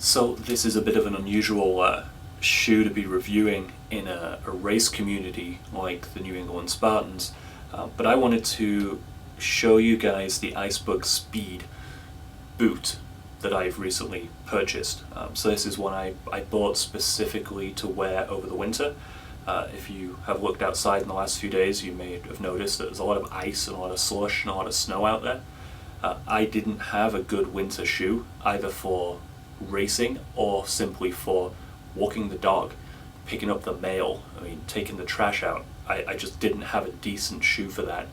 So this is a bit of an unusual shoe to be reviewing in a race community like the New England Spartans, but I wanted to show you guys the Icebug Speed boot that I've recently purchased. So this is one I bought specifically to wear over the winter. If you have looked outside in the last few days, you may have noticed that there's a lot of ice and a lot of slush and a lot of snow out there. I didn't have a good winter shoe, either for racing or simply for walking the dog, picking up the mail, taking the trash out. I just didn't have a decent shoe for that.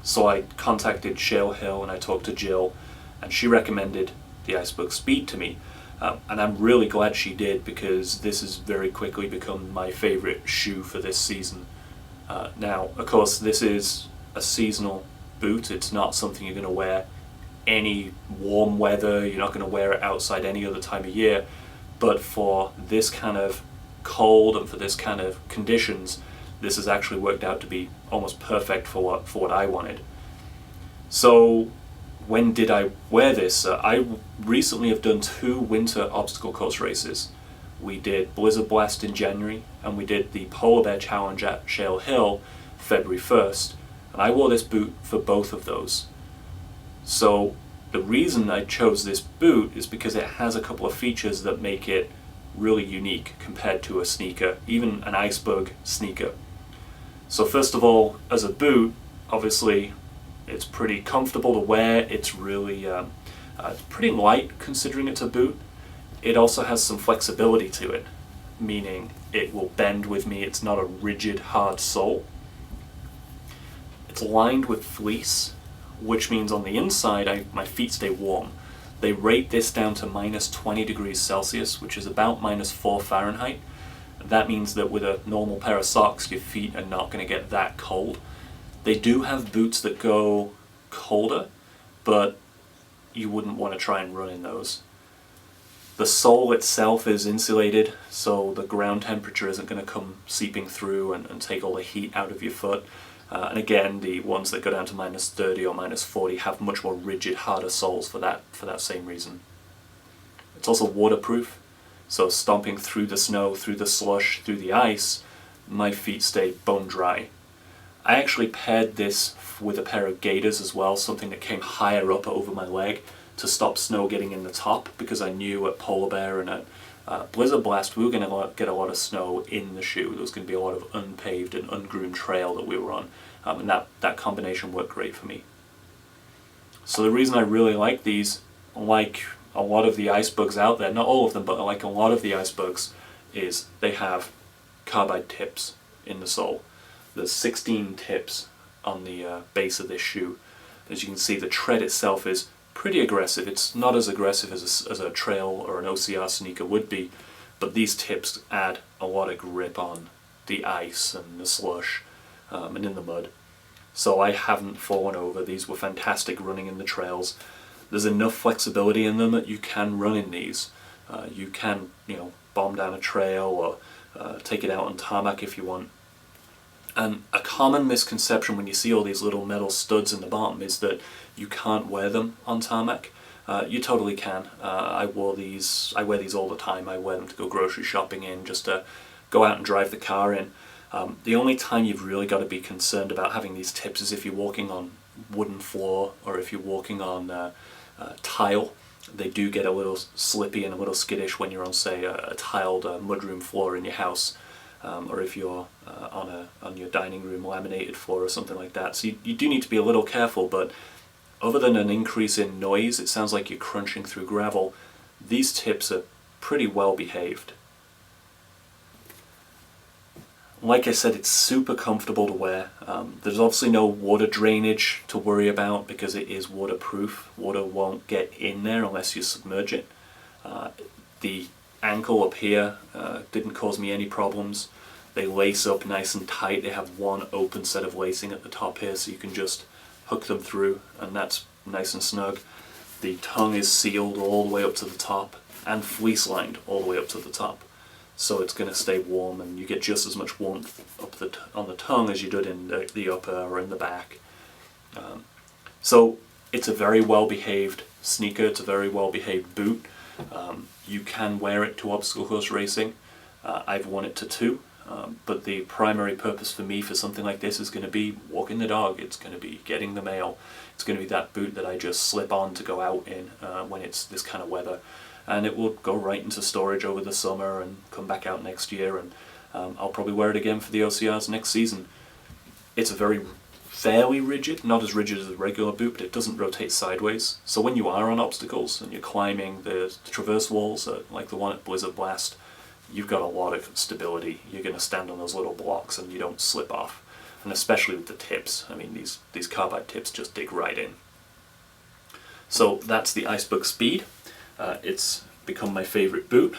So I contacted Shale Hill and I talked to Jill, and she recommended the Icebug Speed to me. And I'm really glad she did, because this has very quickly become my favorite shoe for this season. Now, of course, this is a seasonal boot. It's not something you're going to wear any warm weather. You're not going to wear it outside any other time of year. But for this kind of cold and for this kind of conditions, this has actually worked out to be almost perfect for what I wanted. So when did I wear this? I recently have done 2 winter obstacle course races. We did Blizzard Blast in January, and we did the Polar Bear Challenge at Shale Hill February 1st, and I wore this boot for both of those. So the reason I chose this boot is because it has a couple of features that make it really unique compared to a sneaker, even an Icebug sneaker. So first of all, as a boot, obviously it's pretty comfortable to wear. It's really it's pretty light considering it's a boot. It also has some flexibility to it, meaning it will bend with me. It's not a rigid, hard sole. It's lined with fleece, which means on the inside my feet stay warm. They rate this down to minus 20 degrees Celsius, which is about minus 4 Fahrenheit. That means that with a normal pair of socks, your feet are not going to get that cold. They do have boots that go colder, but you wouldn't want to try and run in those. The sole itself is insulated, so the ground temperature isn't going to come seeping through and take all the heat out of your foot. And again, the ones that go down to minus 30 or minus 40 have much more rigid, harder soles for that same reason. It's also waterproof, so stomping through the snow, through the slush, through the ice, my feet stay bone dry. I actually paired this with a pair of gaiters as well, something that came higher up over my leg to stop snow getting in the top, because I knew at Polar Bear and at Blizzard Blast we were going to get a lot of snow in the shoe. There was going to be a lot of unpaved and ungroomed trail that we were on, and that combination worked great for me. So the reason I really like these, like a lot of the Icebugs out there, not all of them, but like a lot of the Icebugs, is they have carbide tips in the sole. There's 16 tips on the base of this shoe. As you can see, the tread itself is pretty aggressive. It's not as aggressive as a trail or an OCR sneaker would be, but these tips add a lot of grip on the ice and the slush and in the mud. So I haven't fallen over. These were fantastic running in the trails. There's enough flexibility in them that you can run in these. You can, bomb down a trail or take it out on tarmac if you want. And a common misconception when you see all these little metal studs in the bottom is that you can't wear them on tarmac. You totally can. I wear these all the time. I wear them to go grocery shopping in, just to go out and drive the car in. The only time you've really got to be concerned about having these tips is if you're walking on wooden floor or if you're walking on tile. They do get a little slippy and a little skittish when you're on, say, a tiled mudroom floor in your house. Or if you're on your dining room laminated floor or something like that. So you do need to be a little careful, but other than an increase in noise, it sounds like you're crunching through gravel, these tips are pretty well behaved. Like I said, it's super comfortable to wear. There's obviously no water drainage to worry about because it is waterproof. Water won't get in there unless you submerge it. The ankle up here didn't cause me any problems. They lace up nice and tight. They have one open set of lacing at the top here, so you can just hook them through, and that's nice and snug. The tongue is sealed all the way up to the top and fleece lined all the way up to the top, so it's going to stay warm, and you get just as much warmth on the tongue as you did in the upper or in the back. So it's a very well behaved sneaker, it's a very well behaved boot. You can wear it to obstacle course racing. I've worn it to 2. But the primary purpose for me for something like this is going to be walking the dog. It's going to be getting the mail. It's going to be that boot that I just slip on to go out in when it's this kind of weather. And it will go right into storage over the summer and come back out next year, and I'll probably wear it again for the OCRs next season. It's a very fairly rigid, not as rigid as a regular boot, but it doesn't rotate sideways. So when you are on obstacles and you're climbing the traverse walls, like the one at Blizzard Blast, you've got a lot of stability. You're going to stand on those little blocks and you don't slip off. And especially with the tips. I mean, these carbide tips just dig right in. So that's the Icebug Speed. It's become my favorite boot.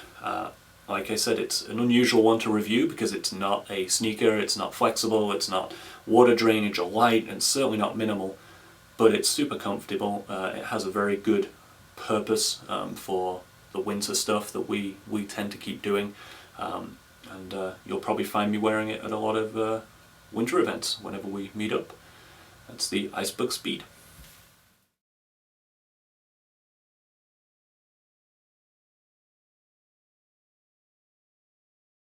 Like I said, it's an unusual one to review because it's not a sneaker, it's not flexible, it's not water drainage or light, and certainly not minimal, but it's super comfortable. It has a very good purpose for the winter stuff that we tend to keep doing, and you'll probably find me wearing it at a lot of winter events whenever we meet up. That's the Icebug Speed.